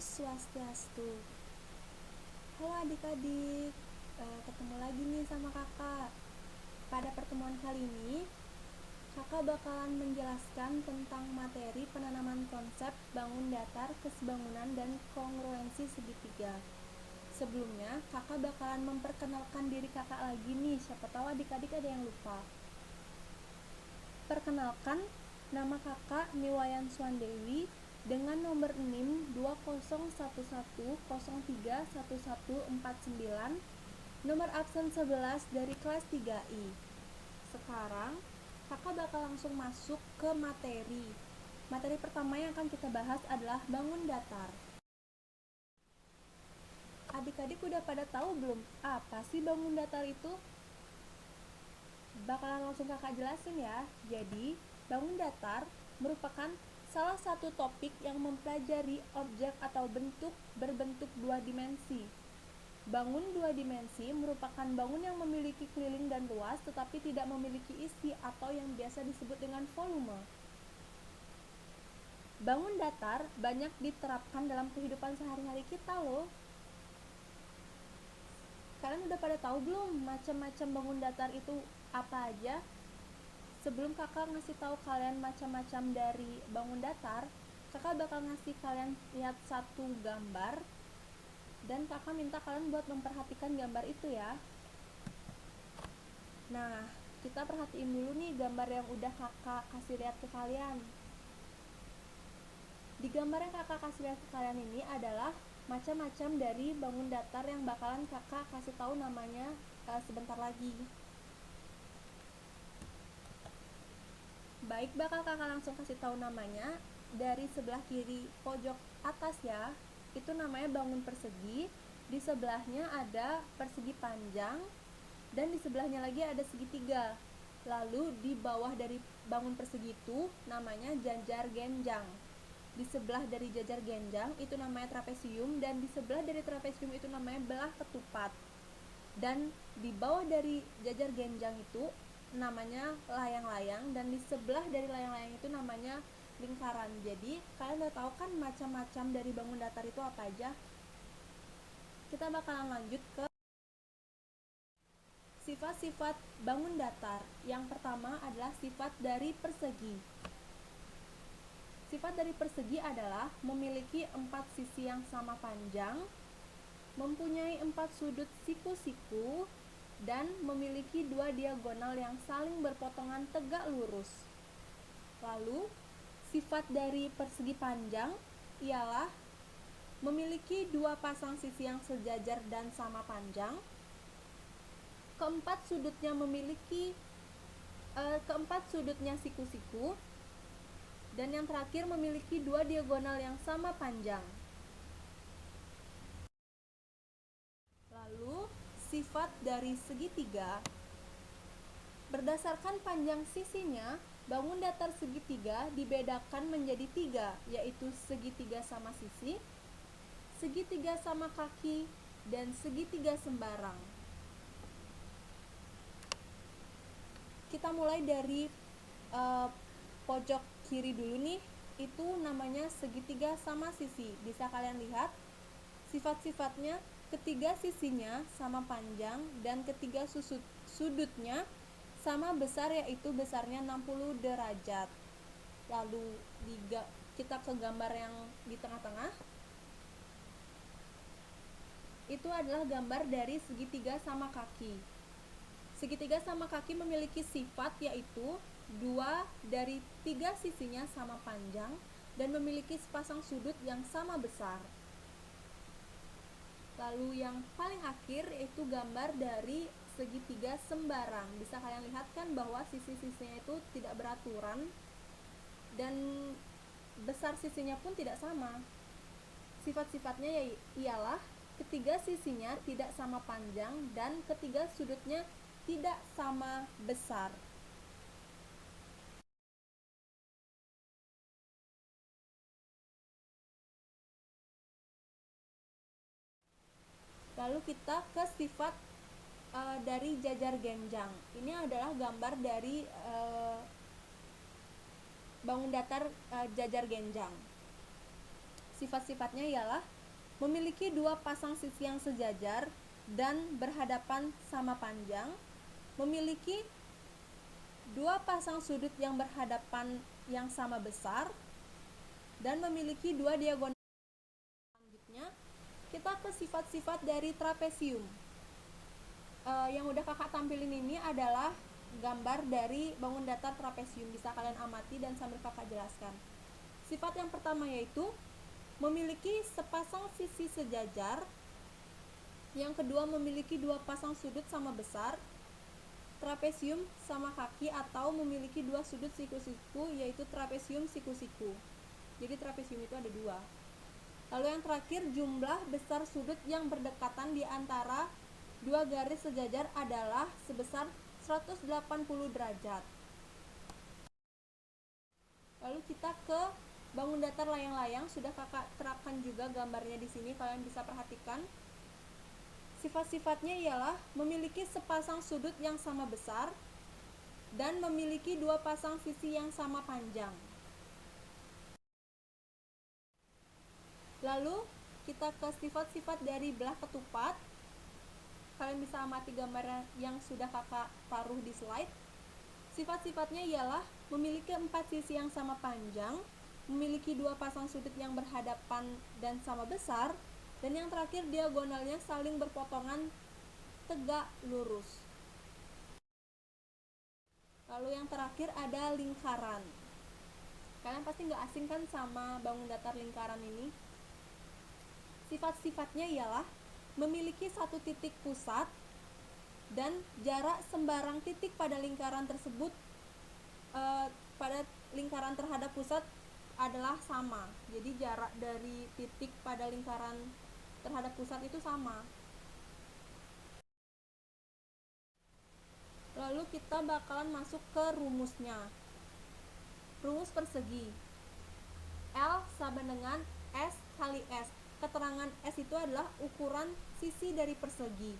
Swastiastu. Halo adik-adik, ketemu lagi nih sama kakak. Pada pertemuan kali ini, kakak bakalan menjelaskan tentang materi penanaman konsep bangun datar, kesebangunan, dan kongruensi segitiga. Sebelumnya, kakak bakalan memperkenalkan diri kakak lagi nih, siapa tahu adik-adik ada yang lupa. Perkenalkan, nama kakak Niwayan Swandewi dengan nomor NIM 2011031149, nomor absen 11 dari kelas 3I. Sekarang, kakak bakal langsung masuk ke materi. Materi pertama yang akan kita bahas adalah bangun datar. Adik-adik udah pada tahu belum apa sih bangun datar itu? Bakalan langsung kakak jelasin ya. Jadi, bangun datar merupakan salah satu topik yang mempelajari objek atau bentuk berbentuk dua dimensi. Bangun dua dimensi merupakan bangun yang memiliki keliling dan luas tetapi tidak memiliki isi atau yang biasa disebut dengan volume. Bangun datar banyak diterapkan dalam kehidupan sehari-hari kita loh. Kalian udah pada tahu belum macam-macam bangun datar itu apa aja? Sebelum kakak ngasih tahu kalian macam-macam dari bangun datar, kakak bakal ngasih kalian lihat satu gambar dan kakak minta kalian buat memperhatikan gambar itu ya. Nah, kita perhatiin dulu nih gambar yang udah kakak kasih lihat ke kalian. Di gambar yang kakak kasih lihat ke kalian ini adalah macam-macam dari bangun datar yang bakalan kakak kasih tahu namanya sebentar lagi. Baik, bakal kakak langsung kasih tahu namanya. Dari sebelah kiri pojok atas ya, itu namanya bangun persegi. Di sebelahnya ada persegi panjang, dan di sebelahnya lagi ada segitiga. Lalu di bawah dari bangun persegi itu namanya jajar genjang. Di sebelah dari jajar genjang itu namanya trapesium, dan di sebelah dari trapesium itu namanya belah ketupat. Dan di bawah dari jajar genjang itu namanya layang-layang, dan di sebelah dari layang-layang itu namanya lingkaran. Jadi kalian udah tahu kan macam-macam dari bangun datar itu apa aja. Kita bakalan lanjut ke sifat-sifat bangun datar. Yang pertama adalah sifat dari persegi. Sifat dari persegi adalah memiliki 4 sisi yang sama panjang, mempunyai 4 sudut siku-siku, dan memiliki 2 diagonal yang saling berpotongan tegak lurus. Lalu, sifat dari persegi panjang ialah memiliki 2 pasang sisi yang sejajar dan sama panjang. Keempat sudutnya siku-siku, dan yang terakhir memiliki 2 diagonal yang sama panjang. Lalu, sifat dari segitiga. Berdasarkan panjang sisinya, bangun datar segitiga dibedakan menjadi 3, yaitu segitiga sama sisi, segitiga sama kaki, dan segitiga sembarang. Kita mulai dari pojok kiri dulu nih, itu namanya segitiga sama sisi. Bisa kalian lihat sifat-sifatnya, ketiga sisinya sama panjang dan ketiga sudutnya sama besar, yaitu besarnya 60 derajat. Lalu kita ke gambar yang di tengah-tengah. Itu adalah gambar dari segitiga sama kaki. Segitiga sama kaki memiliki sifat yaitu 2 dari 3 sisinya sama panjang dan memiliki sepasang sudut yang sama besar. Lalu yang paling akhir yaitu gambar dari segitiga sembarang. Bisa kalian lihat kan bahwa sisi-sisinya itu tidak beraturan dan besar sisinya pun tidak sama. Sifat-sifatnya ialah ketiga sisinya tidak sama panjang dan ketiga sudutnya tidak sama besar. Lalu kita ke sifat dari jajar genjang. Ini adalah gambar dari bangun datar jajar genjang. Sifat-sifatnya ialah memiliki dua pasang sisi yang sejajar dan berhadapan sama panjang, memiliki dua pasang sudut yang berhadapan yang sama besar, dan memiliki dua diagonal. Selanjutnya, kita ke sifat-sifat dari trapesium. Yang udah kakak tampilin ini adalah gambar dari bangun datar trapesium. Bisa kalian amati dan sambil kakak jelaskan. Sifat yang pertama yaitu memiliki sepasang sisi sejajar. Yang kedua, memiliki dua pasang sudut sama besar. Trapesium sama kaki atau memiliki dua sudut siku-siku, yaitu trapesium siku-siku. Jadi trapesium itu ada dua. Lalu yang terakhir, jumlah besar sudut yang berdekatan di antara dua garis sejajar adalah sebesar 180 derajat. Lalu kita ke bangun datar layang-layang, sudah kakak terapkan juga gambarnya di sini, kalian bisa perhatikan. Sifat-sifatnya ialah memiliki sepasang sudut yang sama besar dan memiliki dua pasang sisi yang sama panjang. Lalu kita ke sifat-sifat dari belah ketupat. Kalian bisa amati gambar yang sudah kakak taruh di slide. Sifat-sifatnya ialah memiliki empat sisi yang sama panjang, memiliki dua pasang sudut yang berhadapan dan sama besar, dan yang terakhir diagonalnya saling berpotongan tegak lurus. Lalu yang terakhir ada lingkaran. Kalian pasti nggak asing kan sama bangun datar lingkaran ini? Sifat-sifatnya ialah memiliki satu titik pusat dan jarak sembarang titik pada lingkaran tersebut pada lingkaran terhadap pusat adalah sama. Jadi jarak dari titik pada lingkaran terhadap pusat itu sama. Lalu kita bakalan masuk ke rumusnya. Rumus persegi. L sama dengan S kali S. Keterangan S itu adalah ukuran sisi dari persegi.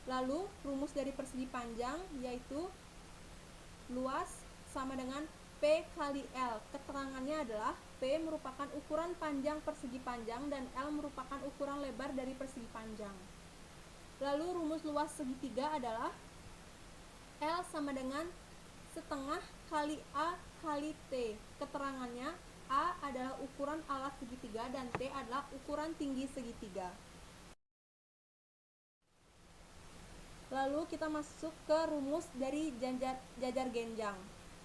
Lalu rumus dari persegi panjang yaitu luas sama dengan P kali L. Keterangannya adalah P merupakan ukuran panjang persegi panjang dan L merupakan ukuran lebar dari persegi panjang. Lalu rumus luas segitiga adalah L sama dengan setengah kali A kali T. Keterangannya A adalah ukuran alas segitiga dan T adalah ukuran tinggi segitiga. Lalu kita masuk ke rumus dari jajar genjang.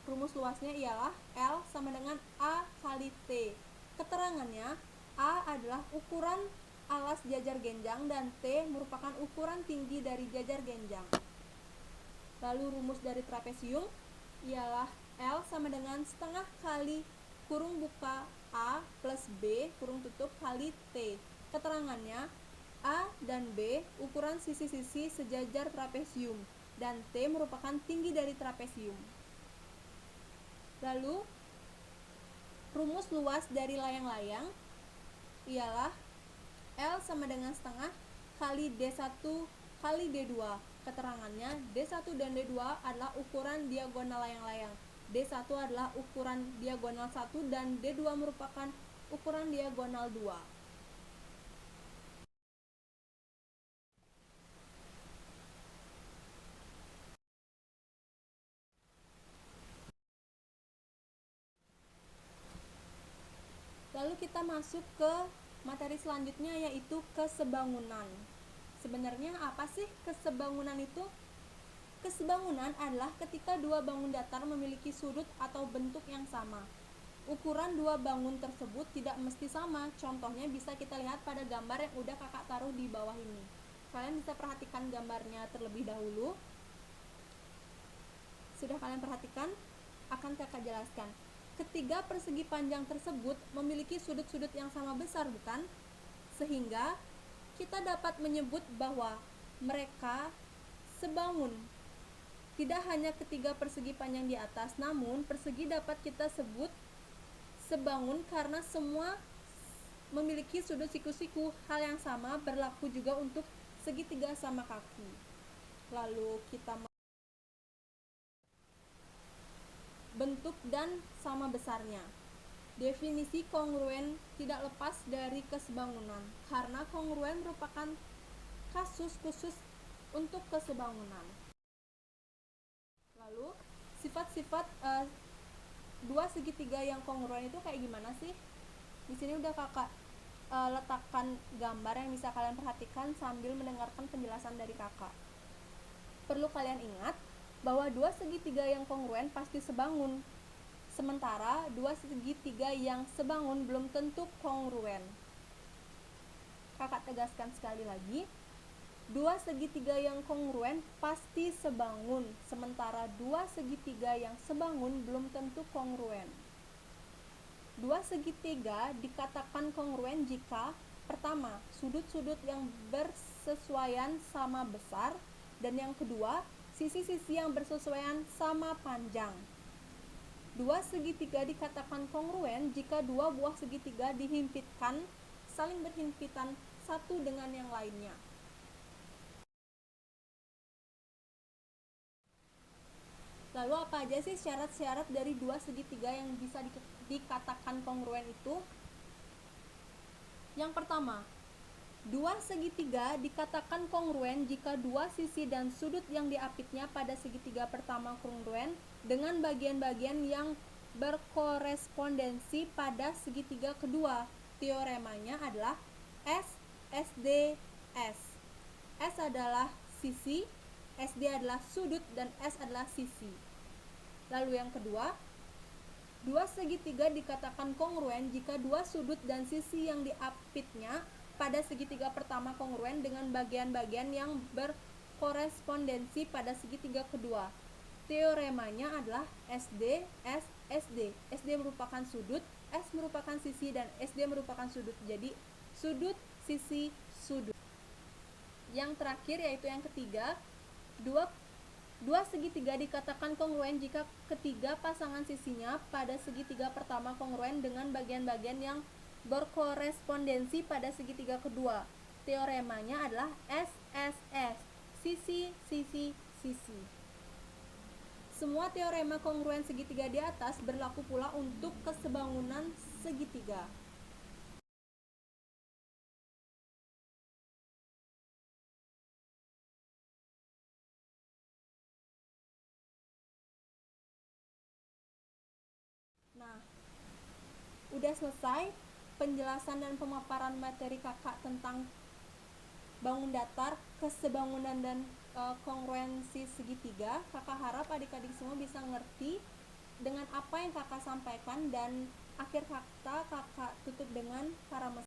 Rumus luasnya ialah L sama dengan A kali T. Keterangannya A adalah ukuran alas jajar genjang dan T merupakan ukuran tinggi dari jajar genjang. Lalu rumus dari trapesium ialah L sama dengan setengah kali kurung buka A plus B kurung tutup kali T. Keterangannya A dan B ukuran sisi-sisi sejajar trapesium dan T merupakan tinggi dari trapesium. Lalu rumus luas dari layang-layang ialah L sama dengan setengah kali D1 kali D2. Keterangannya D1 dan D2 adalah ukuran diagonal layang-layang. D1 adalah ukuran diagonal 1 dan D2 merupakan ukuran diagonal 2. Lalu kita masuk ke materi selanjutnya yaitu kesebangunan. Sebenarnya apa sih kesebangunan itu? Kesebangunan adalah ketika dua bangun datar memiliki sudut atau bentuk yang sama. Ukuran dua bangun tersebut tidak mesti sama. Contohnya bisa kita lihat pada gambar yang udah kakak taruh di bawah ini. Kalian bisa perhatikan gambarnya terlebih dahulu. Sudah kalian perhatikan? Akan kakak jelaskan. Ketiga persegi panjang tersebut memiliki sudut-sudut yang sama besar, bukan? Sehingga kita dapat menyebut bahwa mereka sebangun. Tidak hanya ketiga persegi panjang di atas, namun persegi dapat kita sebut sebangun karena semua memiliki sudut siku-siku. Hal yang sama berlaku juga untuk segitiga sama kaki. Lalu kita bentuk dan sama besarnya. Definisi kongruen tidak lepas dari kesebangunan, karena kongruen merupakan kasus khusus untuk kesebangunan. Lalu, sifat-sifat dua segitiga yang kongruen itu kayak gimana sih? Di sini udah kakak letakkan gambar yang bisa kalian perhatikan sambil mendengarkan penjelasan dari kakak. Perlu kalian ingat bahwa dua segitiga yang kongruen pasti sebangun, sementara dua segitiga yang sebangun belum tentu kongruen. Kakak tegaskan sekali lagi, dua segitiga yang kongruen pasti sebangun, sementara dua segitiga yang sebangun belum tentu kongruen. Dua segitiga dikatakan kongruen jika pertama, sudut-sudut yang bersesuaian sama besar, dan yang kedua, sisi-sisi yang bersesuaian sama panjang. Dua segitiga dikatakan kongruen jika dua buah segitiga dihimpitkan, saling berhimpitan satu dengan yang lainnya. Lalu apa aja sih syarat-syarat dari dua segitiga yang bisa dikatakan kongruen itu? Yang pertama, dua segitiga dikatakan kongruen jika dua sisi dan sudut yang diapitnya pada segitiga pertama kongruen dengan bagian-bagian yang berkorespondensi pada segitiga kedua. Teoremanya adalah S adalah sisi, SD adalah sudut, dan S adalah sisi. Lalu yang kedua, dua segitiga dikatakan kongruen jika dua sudut dan sisi yang diapitnya pada segitiga pertama kongruen dengan bagian-bagian yang berkorespondensi pada segitiga kedua. Teoremanya adalah SD, S, SD. SD merupakan sudut, S merupakan sisi, dan SD merupakan sudut. Jadi sudut, sisi, sudut. Yang terakhir yaitu yang ketiga, dua segitiga dikatakan kongruen jika ketiga pasangan sisinya pada segitiga pertama kongruen dengan bagian-bagian yang berkorespondensi pada segitiga kedua. Teoremanya adalah SSS, sisi, sisi, sisi. Semua teorema kongruen segitiga di atas berlaku pula untuk kesebangunan segitiga. Nah, udah selesai penjelasan dan pemaparan materi kakak tentang bangun datar, kesebangunan, dan kongruensi segitiga. Kakak harap adik-adik semua bisa ngerti dengan apa yang kakak sampaikan, dan akhir kata kakak tutup dengan para